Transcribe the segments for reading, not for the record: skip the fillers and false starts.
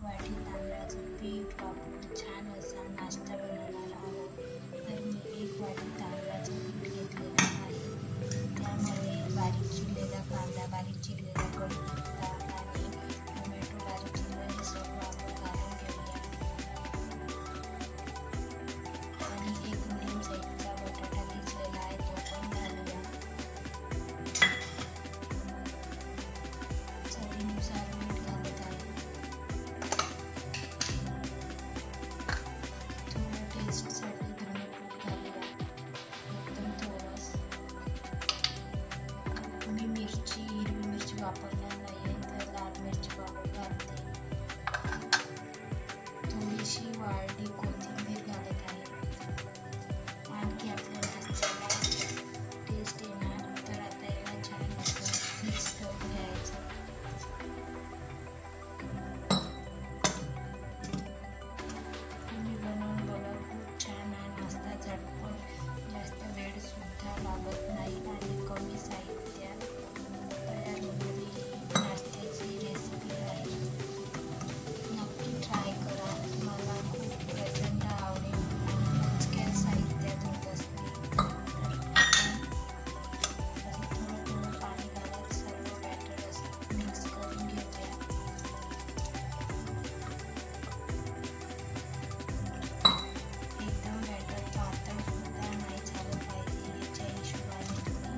वाटी तांदळाचं पीठ वापरून छान असा नाश्ता बनवणार आहोत. तर मी 1 वाटी तांदळाचं पीठ घेतलेलं आहे. त्यामध्ये बारीक चिरलेला कांदा, बारीक चिरलेला कढीपत्ता आणि टोमॅटो बारीक चिरलेले सर्व आपण घालून घेऊया. आणि 1 मिडियम साईजचा बटाटा घेतलेला आहे, तो पण घालूया. चवीनुसार मीठ घालत आहे. थोडं टेस्टसाठी धनेपूड घालूया, एकदम थोडंसं. मी हिरवी मिरची वापरणार नाही तर लाल मिरची पावडर घालते. थोडीशी वाळली कोथिंबीर घालत आहे. आणखी आपल्या नाश्त्याला टेस्ट येणार. तर आता याला छान असं मिक्स करून घ्यायचं. तुम्ही बनवून बघा, खूप छान आहे नाश्ता, झटपट, जास्त वेळ सुद्धा लागत नाही आणि कमी साहित्यात तयार होणारी नाश्त्याची रेसिपी आहे. नक्की ट्राय करा. मला खूप प्रचंड आवडेल आणि मोजक्या साहित्यात होत असते. तर थोडं थोडं पाणी घालत सर्व बॅटर असं मिक्स करून घेऊया. एकदम बॅटर पातळ सुद्धा नाही झालं पाहिजे. याच्या हिशोबाने तुम्ही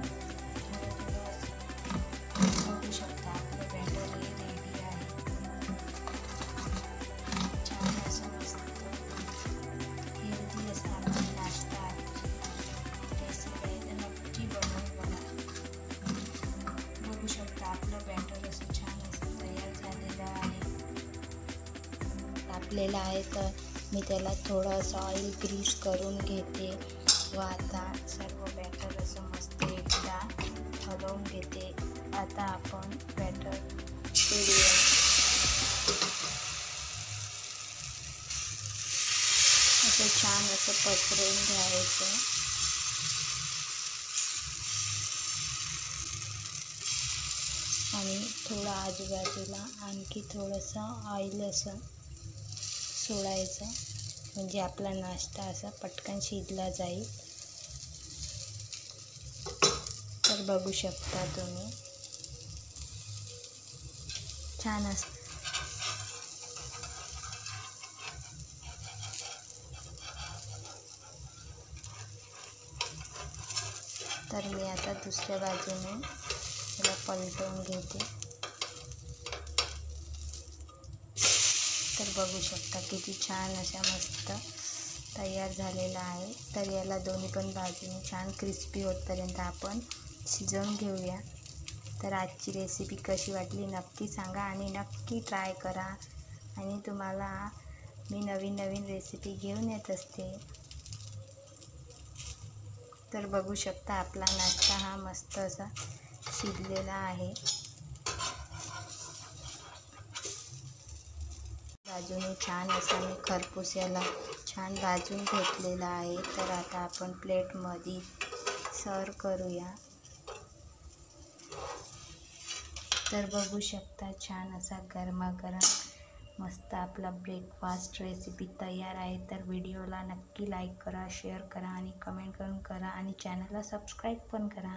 थोडं थोडं असं बघू शकता. आपलं बॅटर हे रेडी आहे. छान असं मस्त हेल्दी असा आपला नाश्ता रेसिपी आहे. तर नक्की बनवून बघा. बघू शकता आपलं बॅटर असं छान असं तयार झालेलं आहे. तापलेलं आहे तर मी त्याला थोडंसं ऑइल ग्रीस करून घेते व आता सर्व बॅटर असं मस्त एकदा हलवून घेते. आता आपण बॅटर पिळूया. असं छान असं पसरवून घ्यायचं. आणि थोडं आजूबाजूला आणखी थोडंसं ऑइल असं सोडायचं, म्हणजे आपला नाश्ता असा पटकन शिजला जाईल. तर बघू शकता तुम्ही छान असं. तर मी आता दुसऱ्या बाजूने त्याला पलटवून घेते. तर बघू शकता किती छान अशा मस्त तयार झालेला आहे. तर याला दोन्ही पण बाजूने छान क्रिस्पी होतपर्यंत आपण शिजवून घेऊया. तर आजची रेसिपी कशी वाटली नक्की सांगा आणि नक्की ट्राय करा. आणि तुम्हाला मी नवीन नवीन रेसिपी घेऊन येत असते. तर बघू शकता आपला नाश्ता हा मस्त असा शिजलेला आहे. बाजूने छान असा मी खरपूस याला छान भाजून घेतलेला आहे. तर आता आपण प्लेटमध्ये सर्व करूया. तर बघू शकता छान असा गरमागरम मस्त आपला ब्रेकफास्ट रेसिपी तयार आहे. तर व्हिडिओला नक्की लाईक करा, शेअर करा आणि कमेंट करून करा आणि चॅनलला सबस्क्राईब पण करा.